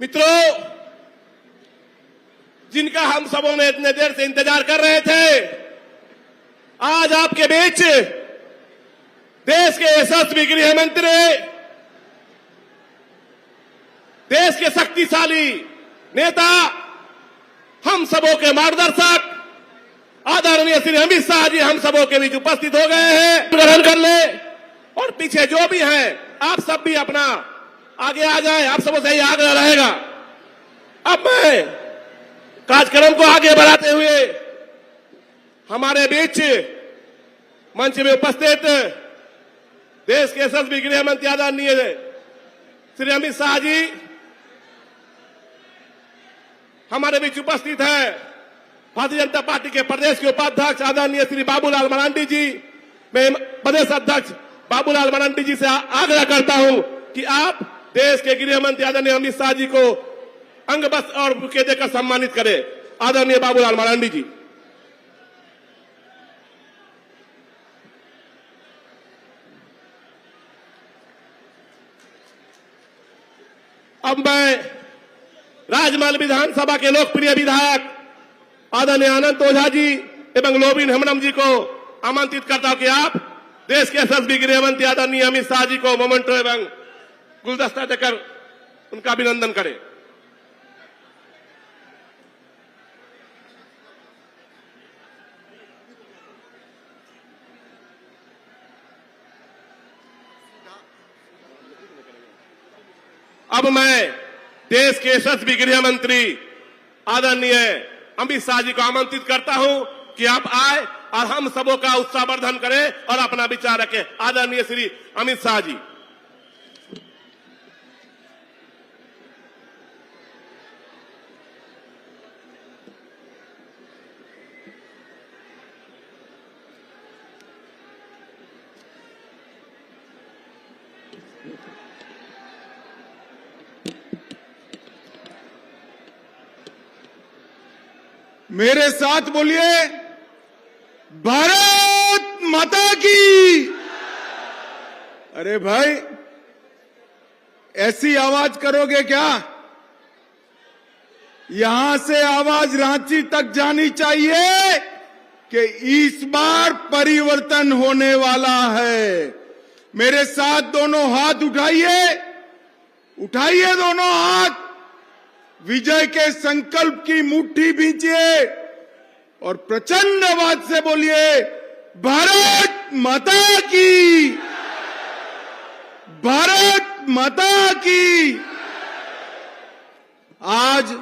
मित्रों, जिनका हम सबों ने इतने देर से इंतजार कर रहे थे, आज आपके बीच देश के यशस्वी गृह मंत्री, देश के शक्तिशाली नेता, हम सबों के मार्गदर्शक आदरणीय श्री अमित शाह जी हम सबों के बीच उपस्थित हो गए हैं। ग्रहण कर ले और पीछे जो भी हैं आप सब भी अपना आगे आ जाए, आप सबों से ही आग्रह रहेगा। अब मैं कार्यक्रम को आगे बढ़ाते हुए हमारे बीच मंच में उपस्थित देश के यशस्वी गृह मंत्री आदरणीय श्री अमित शाह जी हमारे बीच उपस्थित है। भारतीय जनता पार्टी के प्रदेश के उपाध्यक्ष आदरणीय श्री बाबूलाल मरांडी जी, मैं प्रदेश अध्यक्ष बाबूलाल मरांडी जी से आग्रह करता हूं कि आप देश के गृह मंत्री आदरणीय अमित शाह जी को अंग वस्त्र और बुके देकर सम्मानित करें। आदरणीय बाबूलाल मरांडी जी। अब मैं राजमहल विधानसभा के लोकप्रिय विधायक आदरणीय अनंत ओझा जी एवं लोबिन हेम्ब्रम जी को आमंत्रित करता हूं कि आप देश के यशस्वी गृह मंत्री आदरणीय अमित शाह जी को मोमेंटो एवं गुलदस्ता देकर उनका अभिनंदन करें। अब मैं देश के यशस्वी गृह मंत्री आदरणीय अमित शाह जी को आमंत्रित करता हूं कि आप आए और हम सबों का उत्साहवर्धन करें और अपना विचार रखें। आदरणीय श्री अमित शाह जी। मेरे साथ बोलिए, भारत माता की। अरे भाई, ऐसी आवाज करोगे क्या? यहां से आवाज रांची तक जानी चाहिए कि इस बार परिवर्तन होने वाला है। मेरे साथ दोनों हाथ उठाइए, उठाइए दोनों हाथ, विजय के संकल्प की मुट्ठी भींचिए और प्रचंड आवाज से बोलिए, भारत माता की, भारत माता की। आज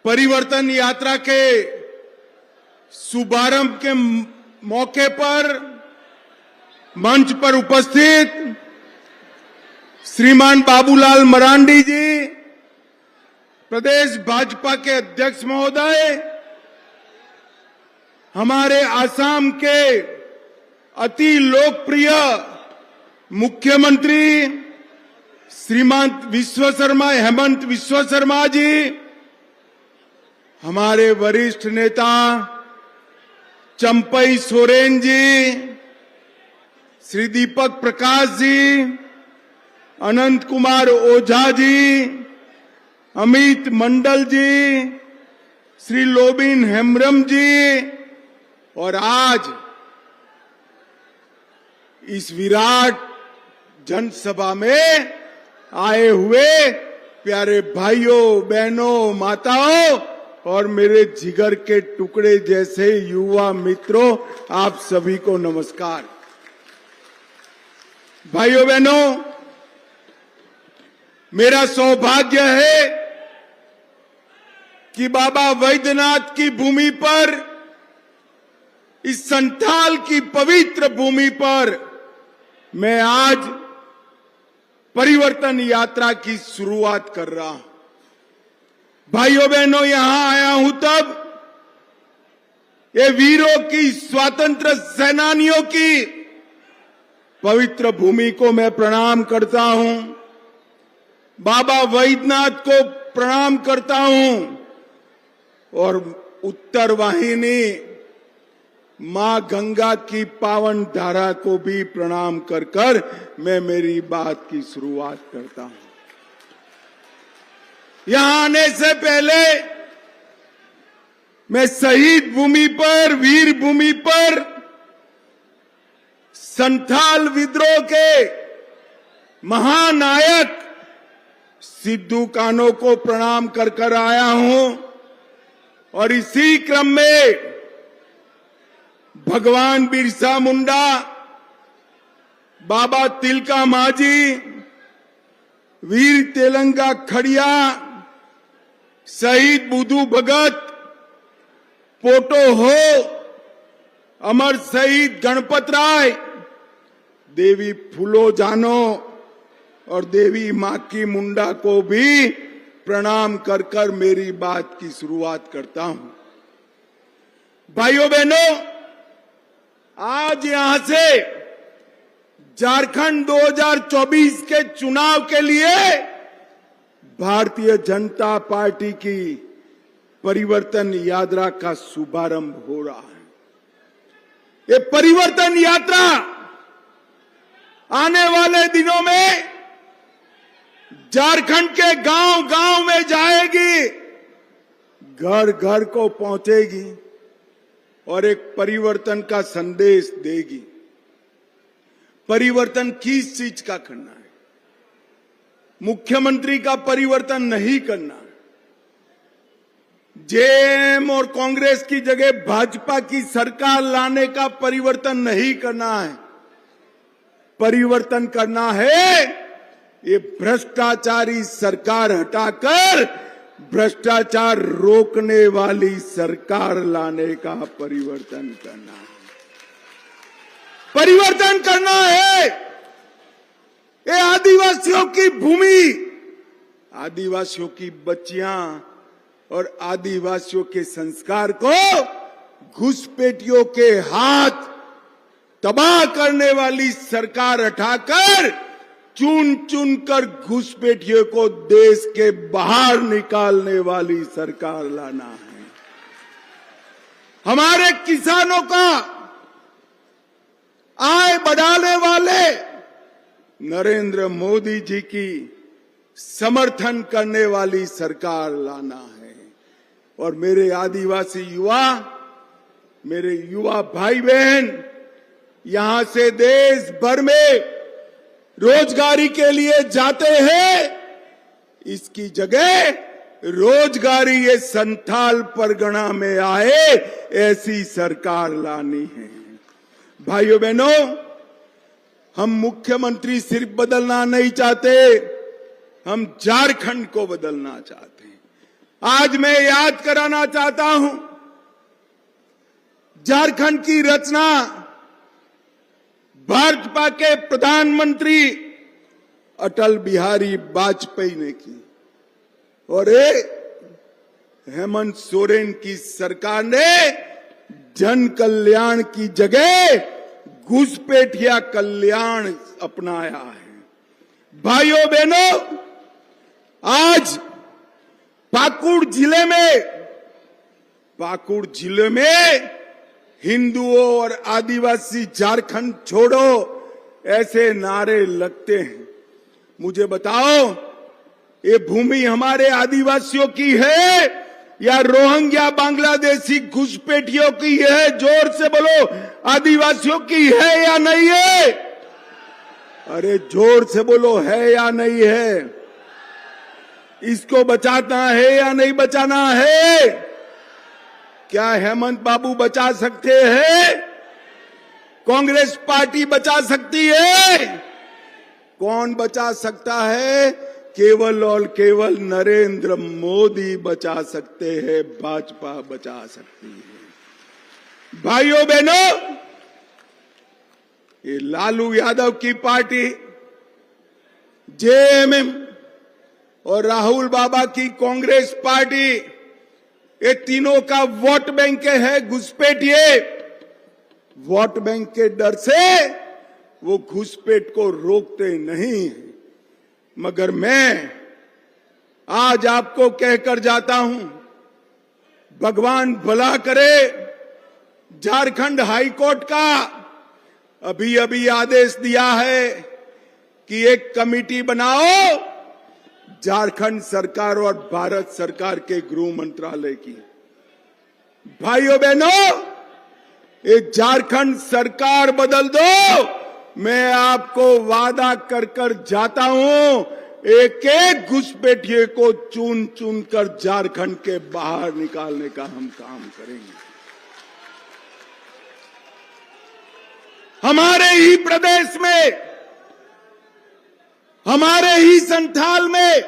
परिवर्तन यात्रा के शुभारंभ के मौके पर मंच पर उपस्थित श्रीमान बाबूलाल मरांडी जी, प्रदेश भाजपा के अध्यक्ष महोदय, हमारे आसाम के अति लोकप्रिय मुख्यमंत्री श्रीमान हेमंत विश्व शर्मा जी, हमारे वरिष्ठ नेता चंपई सोरेन जी, श्री दीपक प्रकाश जी, अनंत कुमार ओझा जी, अमित मंडल जी, श्री लोबिन हेम्ब्रम जी, और आज इस विराट जनसभा में आए हुए प्यारे भाइयों, बहनों, माताओं और मेरे जिगर के टुकड़े जैसे युवा मित्रों, आप सभी को नमस्कार। भाइयों बहनों, मेरा सौभाग्य है कि बाबा वैद्यनाथ की भूमि पर, इस संथाल की पवित्र भूमि पर मैं आज परिवर्तन यात्रा की शुरुआत कर रहा हूं। भाइयों बहनों, यहां आया हूं तब ये वीरों की, स्वातंत्र सेनानियों की पवित्र भूमि को मैं प्रणाम करता हूं, बाबा वैद्यनाथ को प्रणाम करता हूं और उत्तर वाहिनी मां गंगा की पावन धारा को भी प्रणाम कर कर मैं मेरी बात की शुरुआत करता हूं। यहां आने से पहले मैं शहीद भूमि पर, वीर भूमि पर संथाल विद्रोह के महानायक सिद्धू कान्हो को प्रणाम कर कर आया हूं और इसी क्रम में भगवान बिरसा मुंडा, बाबा तिलका मांझी, वीर तेलंगा खड़िया, शहीद बुधू भगत, पोटो हो, अमर शहीद गणपत राय, देवी फूलो जानो और देवी माकी मुंडा को भी प्रणाम कर कर मेरी बात की शुरुआत करता हूं। भाइयों बहनों, आज यहां से झारखंड 2024 के चुनाव के लिए भारतीय जनता पार्टी की परिवर्तन यात्रा का शुभारंभ हो रहा है। ये परिवर्तन यात्रा आने वाले दिनों में झारखंड के गांव गांव में जाएगी, घर घर को पहुंचेगी और एक परिवर्तन का संदेश देगी। परिवर्तन किस चीज का करना है? मुख्यमंत्री का परिवर्तन नहीं करना है। जेएम और कांग्रेस की जगह भाजपा की सरकार लाने का परिवर्तन नहीं करना है। परिवर्तन करना है ये भ्रष्टाचारी सरकार हटाकर भ्रष्टाचार रोकने वाली सरकार लाने का परिवर्तन करना है। परिवर्तन करना है ये आदिवासियों की भूमि, आदिवासियों की बच्चियां और आदिवासियों के संस्कार को घुसपैठियों के हाथ तबाह करने वाली सरकार हटाकर चुन चुन कर घुसपैठियों को देश के बाहर निकालने वाली सरकार लाना है। हमारे किसानों का आय बढ़ाने वाले नरेंद्र मोदी जी की समर्थन करने वाली सरकार लाना है। और मेरे आदिवासी युवा, मेरे युवा भाई बहन यहां से देश भर में रोजगारी के लिए जाते हैं, इसकी जगह रोजगारी ये संथाल परगना में आए ऐसी सरकार लानी है। भाइयों बहनों, हम मुख्यमंत्री सिर्फ बदलना नहीं चाहते, हम झारखंड को बदलना चाहते हैं। आज मैं याद कराना चाहता हूं, झारखंड की रचना भाजपा के प्रधानमंत्री अटल बिहारी वाजपेयी ने की और हेमंत सोरेन की सरकार ने जन कल्याण की जगह घुसपैठिया कल्याण अपनाया है। भाइयों बहनों, आज पाकुड़ जिले में हिंदुओं और आदिवासी झारखंड छोड़ो ऐसे नारे लगते हैं। मुझे बताओ, ये भूमि हमारे आदिवासियों की है या रोहिंग्या बांग्लादेशी घुसपैठियों की है? जोर से बोलो, आदिवासियों की है या नहीं है? अरे जोर से बोलो, है या नहीं है? इसको बचाना है या नहीं बचाना है? क्या हेमंत बाबू बचा सकते हैं? कांग्रेस पार्टी बचा सकती है? कौन बचा सकता है? केवल और केवल नरेंद्र मोदी बचा सकते हैं, भाजपा बचा सकती है। भाइयों बहनों, ये लालू यादव की पार्टी, जेएमएम और राहुल बाबा की कांग्रेस पार्टी, ये तीनों का वोट बैंक है घुसपैठिए। वोट बैंक के डर से वो घुसपैठ को रोकते नहीं हैं। मगर मैं आज आपको कहकर जाता हूं, भगवान भला करे, झारखंड हाईकोर्ट का अभी अभी आदेश दिया है कि एक कमेटी बनाओ झारखंड सरकार और भारत सरकार के गृह मंत्रालय की। भाइयों बहनों, ये झारखंड सरकार बदल दो, मैं आपको वादा कर कर जाता हूं, एक एक घुसपैठिए को चुन चुन कर झारखंड के बाहर निकालने का हम काम करेंगे। हमारे ही प्रदेश में, हमारे ही संथाल में,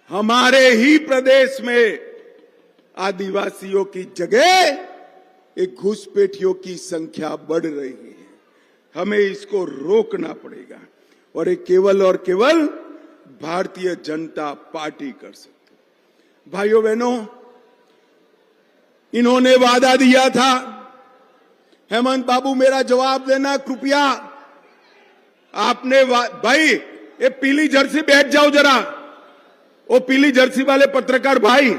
हमारे ही प्रदेश में आदिवासियों की जगह एक घुसपैठियों की संख्या बढ़ रही है। हमें इसको रोकना पड़ेगा और ये केवल और केवल भारतीय जनता पार्टी कर सकती है। भाइयों बहनों, इन्होंने वादा दिया था, हेमंत बाबू मेरा जवाब देना कृपया। आपने भाई ये पीली जर्सी बैठ जाओ जरा, वो पीली जर्सी वाले पत्रकार भाई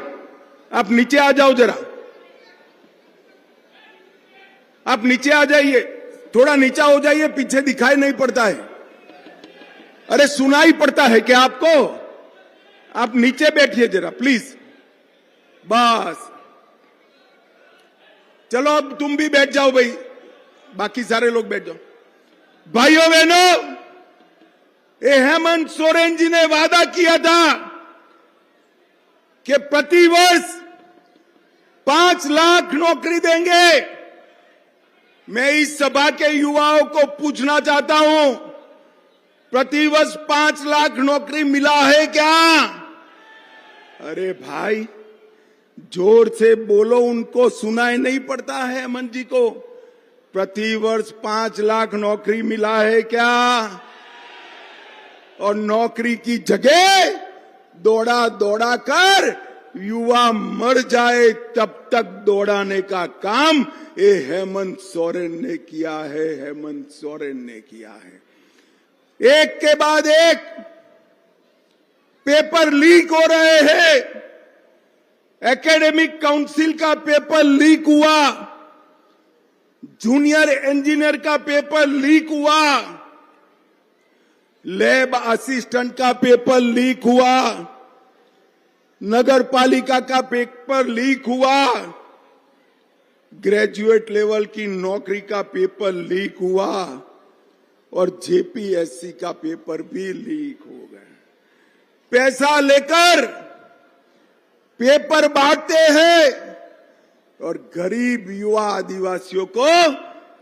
आप नीचे आ जाओ जरा, आप नीचे आ जाइए, थोड़ा नीचा हो जाइए, पीछे दिखाई नहीं पड़ता है। अरे सुनाई पड़ता है क्या आपको? आप नीचे बैठिए जरा प्लीज, बस। चलो अब तुम भी बैठ जाओ भाई, बाकी सारे लोग बैठ जाओ। भाइयों बहनों, ये हेमंत सोरेन जी ने वादा किया था कि प्रतिवर्ष 5 लाख नौकरी देंगे। मैं इस सभा के युवाओं को पूछना चाहता हूं, प्रतिवर्ष 5 लाख नौकरी मिला है क्या? अरे भाई जोर से बोलो, उनको सुनाई नहीं पड़ता है हेमंत जी को। प्रतिवर्ष 5 लाख नौकरी मिला है क्या? और नौकरी की जगह दौड़ा दौड़ा कर युवा मर जाए तब तक दौड़ाने का काम ये हेमंत सोरेन ने किया है, हेमंत सोरेन ने किया है। एक के बाद एक पेपर लीक हो रहे हैं। एकेडमिक काउंसिल का पेपर लीक हुआ, जूनियर इंजीनियर का पेपर लीक हुआ, लैब असिस्टेंट का पेपर लीक हुआ, नगर पालिका का पेपर लीक हुआ, ग्रेजुएट लेवल की नौकरी का पेपर लीक हुआ और जेपीएससी का पेपर भी लीक हो गया। पैसा लेकर पेपर बांटते हैं और गरीब युवा आदिवासियों को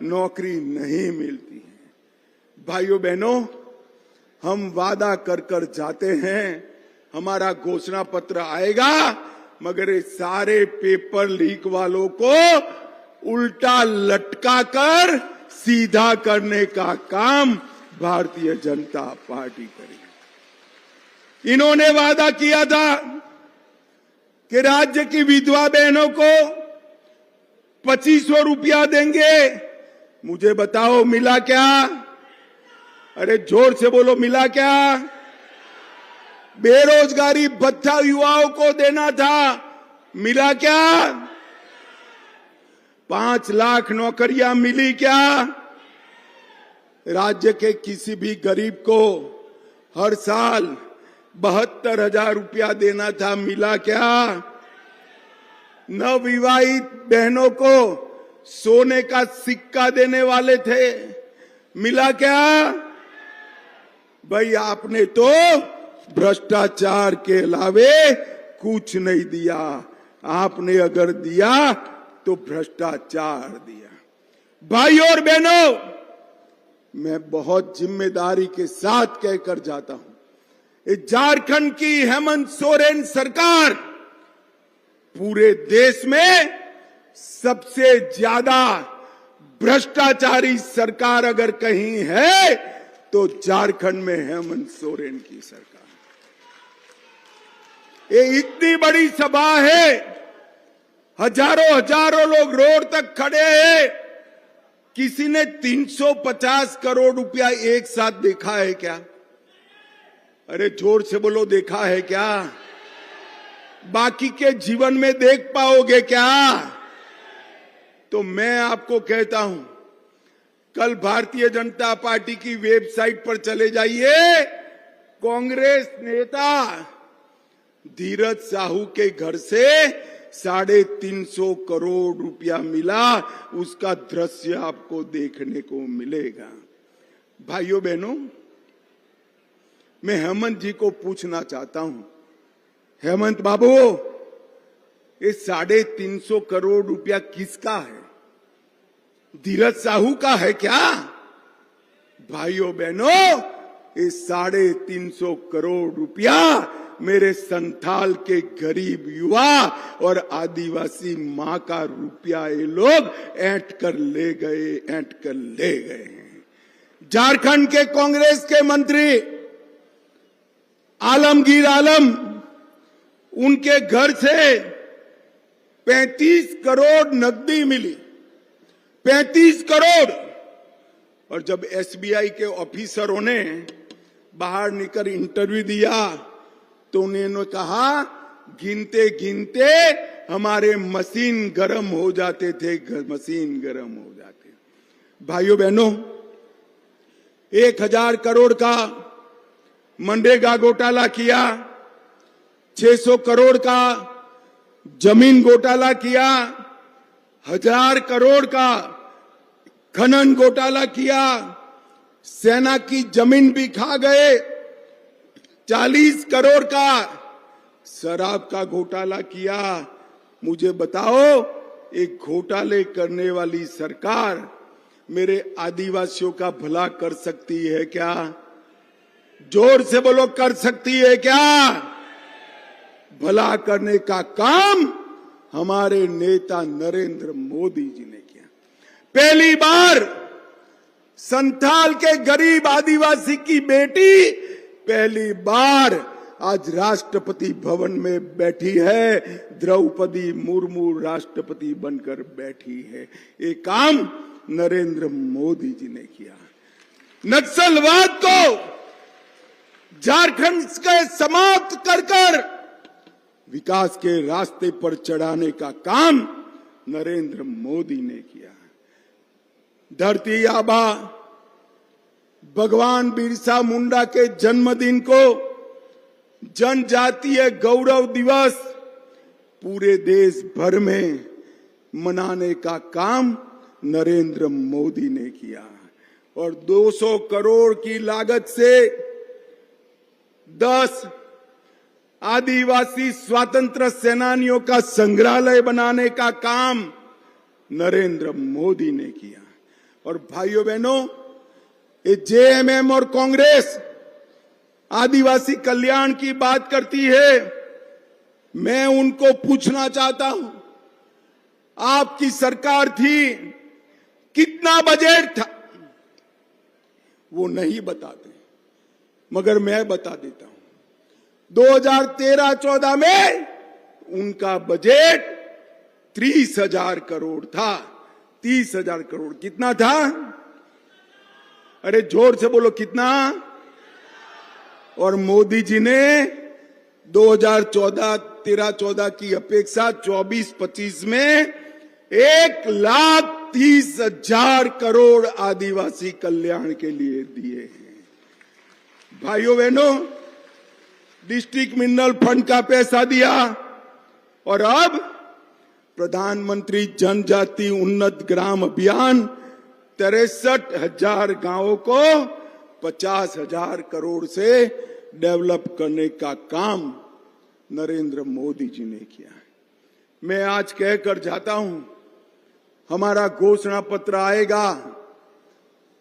नौकरी नहीं मिलती है। भाइयों बहनों, हम वादा कर कर जाते हैं, हमारा घोषणा पत्र आएगा, मगर ये सारे पेपर लीक वालों को उल्टा लटका कर सीधा करने का काम भारतीय जनता पार्टी करेगी। इन्होंने वादा किया था कि राज्य की विधवा बहनों को 2500 रुपया देंगे। मुझे बताओ मिला क्या? अरे जोर से बोलो, मिला क्या? बेरोजगारी भत्ता युवाओं को देना था, मिला क्या? 5 लाख नौकरियां मिली क्या? राज्य के किसी भी गरीब को हर साल 72,000 रुपया देना था, मिला क्या? नवविवाहित बहनों को सोने का सिक्का देने वाले थे, मिला क्या? भाई आपने तो भ्रष्टाचार के अलावे कुछ नहीं दिया। आपने अगर दिया तो भ्रष्टाचार दिया। भाइयों और बहनों, मैं बहुत जिम्मेदारी के साथ कहकर जाता हूं, झारखंड की हेमंत सोरेन सरकार पूरे देश में सबसे ज्यादा भ्रष्टाचारी सरकार अगर कहीं है तो झारखंड में हेमंत सोरेन की सरकार। ये इतनी बड़ी सभा है, हजारों लोग रोड तक खड़े हैं। किसी ने 350 करोड़ रुपया एक साथ देखा है क्या? अरे जोर से बोलो, देखा है क्या? बाकी के जीवन में देख पाओगे क्या? तो मैं आपको कहता हूं, कल भारतीय जनता पार्टी की वेबसाइट पर चले जाइए, कांग्रेस नेता धीरज साहू के घर से 350 करोड़ रुपया मिला, उसका दृश्य आपको देखने को मिलेगा। भाइयों बहनों, मैं हेमंत जी को पूछना चाहता हूं, हेमंत बाबू, ये 350 करोड़ रुपया किसका है? धीरज साहू का है क्या? भाइयों बहनों, ये 350 करोड़ रुपया मेरे संथाल के गरीब युवा और आदिवासी मां का रुपया ये लोग ऐंठ कर ले गए हैं। झारखंड के कांग्रेस के मंत्री आलमगीर आलम, उनके घर से 35 करोड़ नकदी मिली, 35 करोड़। और जब एसबीआई के ऑफिसरों ने बाहर निकल इंटरव्यू दिया तो उन्होंने कहा, गिनते गिनते हमारे मशीन गर्म हो जाते थे, मशीन गर्म हो जाते। भाइयों बहनों, 1000 करोड़ का मनरेगा घोटाला किया, 600 करोड़ का जमीन घोटाला किया, 1000 करोड़ का खनन घोटाला किया, सेना की जमीन भी खा गए, 40 करोड़ का शराब का घोटाला किया। मुझे बताओ, एक घोटाले करने वाली सरकार मेरे आदिवासियों का भला कर सकती है क्या? जोर से बोलो, कर सकती है क्या? भला करने का काम हमारे नेता नरेंद्र मोदी जी ने किया। पहली बार संथाल के गरीब आदिवासी की बेटी पहली बार आज राष्ट्रपति भवन में बैठी है, द्रौपदी मुर्मू राष्ट्रपति बनकर बैठी है। ये काम नरेंद्र मोदी जी ने किया। नक्सलवाद को झारखंड के समाप्त कर विकास के रास्ते पर चढ़ाने का काम नरेंद्र मोदी ने किया। धरती आबा भगवान बिरसा मुंडा के जन्मदिन को जनजातीय गौरव दिवस पूरे देश भर में मनाने का काम नरेंद्र मोदी ने किया। और 200 करोड़ की लागत से 10 आदिवासी स्वतंत्र सेनानियों का संग्रहालय बनाने का काम नरेंद्र मोदी ने किया। और भाइयों बहनों, ये जेएमएम और कांग्रेस आदिवासी कल्याण की बात करती है। मैं उनको पूछना चाहता हूं, आपकी सरकार थी, कितना बजट था? वो नहीं बताते, मगर मैं बता देता हूं। 2013-14 में उनका बजट 30,000 करोड़ था। 30,000 करोड़ कितना था? अरे जोर से बोलो, कितना? और मोदी जी ने 2014 की अपेक्षा 24-25 में 1,30,000 करोड़ आदिवासी कल्याण के लिए दिए हैं। भाइयों बहनों, डिस्ट्रिक्ट मिनरल फंड का पैसा दिया और अब प्रधानमंत्री जनजाति उन्नत ग्राम अभियान 63,000 गांवों को 50,000 करोड़ से डेवलप करने का काम नरेंद्र मोदी जी ने किया। मैं आज कहकर जाता हूं, हमारा घोषणा पत्र आएगा।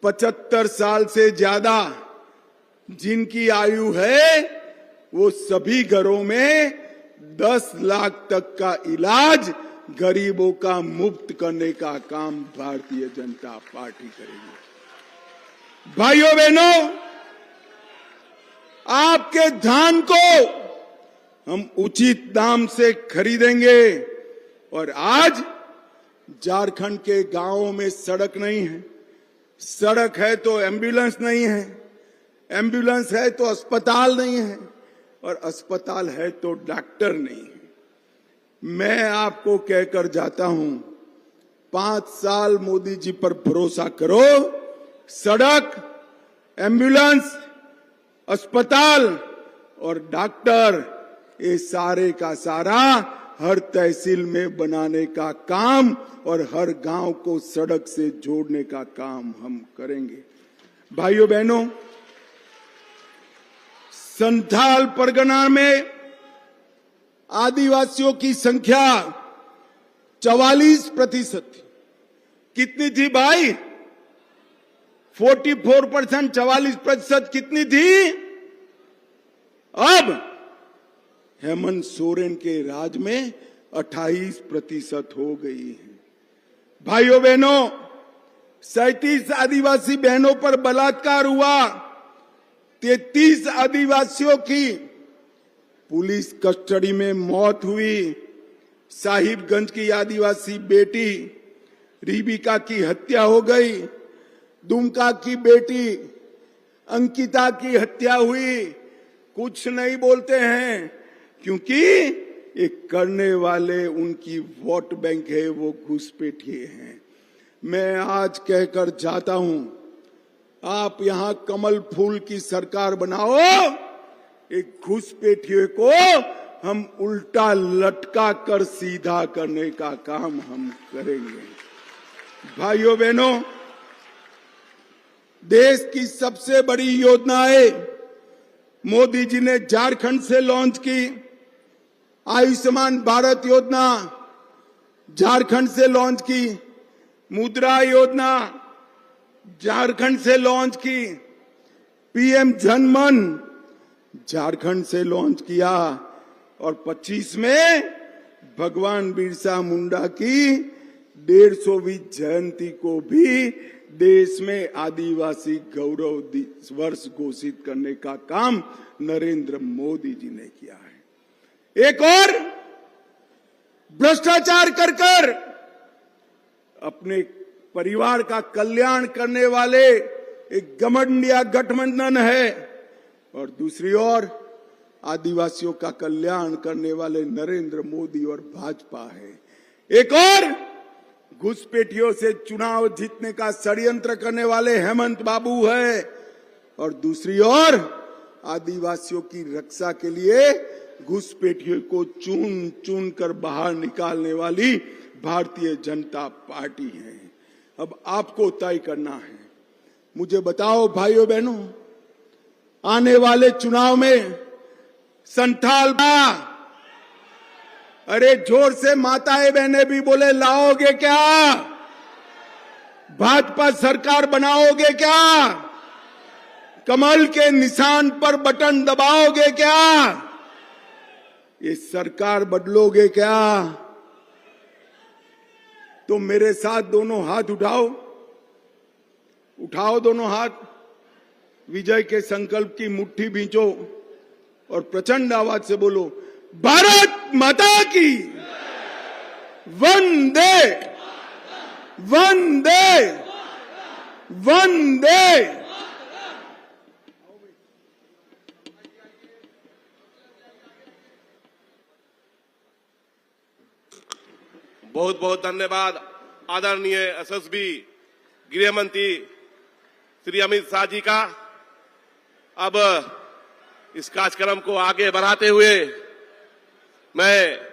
75 साल से ज्यादा जिनकी आयु है, वो सभी घरों में 10 लाख तक का इलाज गरीबों का मुफ्त करने का काम भारतीय जनता पार्टी करेगी। भाइयों बहनों, आपके धान को हम उचित दाम से खरीदेंगे। और आज झारखंड के गांवों में सड़क नहीं है, सड़क है तो एम्बुलेंस नहीं है, एम्बुलेंस है तो अस्पताल नहीं है, और अस्पताल है तो डॉक्टर नहीं है। मैं आपको कहकर जाता हूं, 5 साल मोदी जी पर भरोसा करो, सड़क, एम्बुलेंस, अस्पताल और डॉक्टर, ये सारे का सारा हर तहसील में बनाने का काम और हर गांव को सड़क से जोड़ने का काम हम करेंगे। भाइयों बहनों, संथाल परगना में आदिवासियों की संख्या 44% थी। कितनी थी भाई? 44%, 44% कितनी थी? अब हेमंत सोरेन के राज में 28% हो गई है। भाइयों बहनों, 37 आदिवासी बहनों पर बलात्कार हुआ, 33 आदिवासियों की पुलिस कस्टडी में मौत हुई। साहिबगंज की आदिवासी बेटी रिबिका की हत्या हो गई। दुमका की बेटी अंकिता की हत्या हुई। कुछ नहीं बोलते हैं क्योंकि एक करने वाले उनकी वोट बैंक है, वो घुसपैठिए हैं। मैं आज कहकर जाता हूं, आप यहां कमल फूल की सरकार बनाओ, एक घुसपैठिए को हम उल्टा लटका कर सीधा करने का काम हम करेंगे। भाइयों बहनों, देश की सबसे बड़ी योजनाएं मोदी जी ने झारखंड से लॉन्च की। आयुष्मान भारत योजना झारखंड से लॉन्च की, मुद्रा योजना झारखंड से लॉन्च की, पीएम जन मन झारखंड से लॉन्च किया और 25 में भगवान बिरसा मुंडा की 150वीं जयंती को भी देश में आदिवासी गौरव वर्ष घोषित करने का काम नरेंद्र मोदी जी ने किया है। एक और भ्रष्टाचार कर अपने परिवार का कल्याण करने वाले एक घमंडिया गठबंधन है और दूसरी ओर आदिवासियों का कल्याण करने वाले नरेंद्र मोदी और भाजपा है। एक और घुसपैठियों से चुनाव जीतने का षड्यंत्र करने वाले हेमंत बाबू है और दूसरी ओर आदिवासियों की रक्षा के लिए घुसपैठियों को चुन चुन कर बाहर निकालने वाली भारतीय जनता पार्टी है। अब आपको तय करना है। मुझे बताओ भाइयों बहनों, आने वाले चुनाव में संथाल, अरे जोर से माताएं बहनें भी बोले, लाओगे क्या? भाजपा सरकार बनाओगे क्या? कमल के निशान पर बटन दबाओगे क्या? ये सरकार बदलोगे क्या? तो मेरे साथ दोनों हाथ उठाओ, उठाओ दोनों हाथ, विजय के संकल्प की मुट्ठी भींचो और प्रचंड आवाज से बोलो, भारत माता की वंदे वंदे वंदे। बहुत बहुत धन्यवाद आदरणीय एसएसबी गृह मंत्री श्री अमित शाह जी का। अब इस कार्यक्रम को आगे बढ़ाते हुए मैं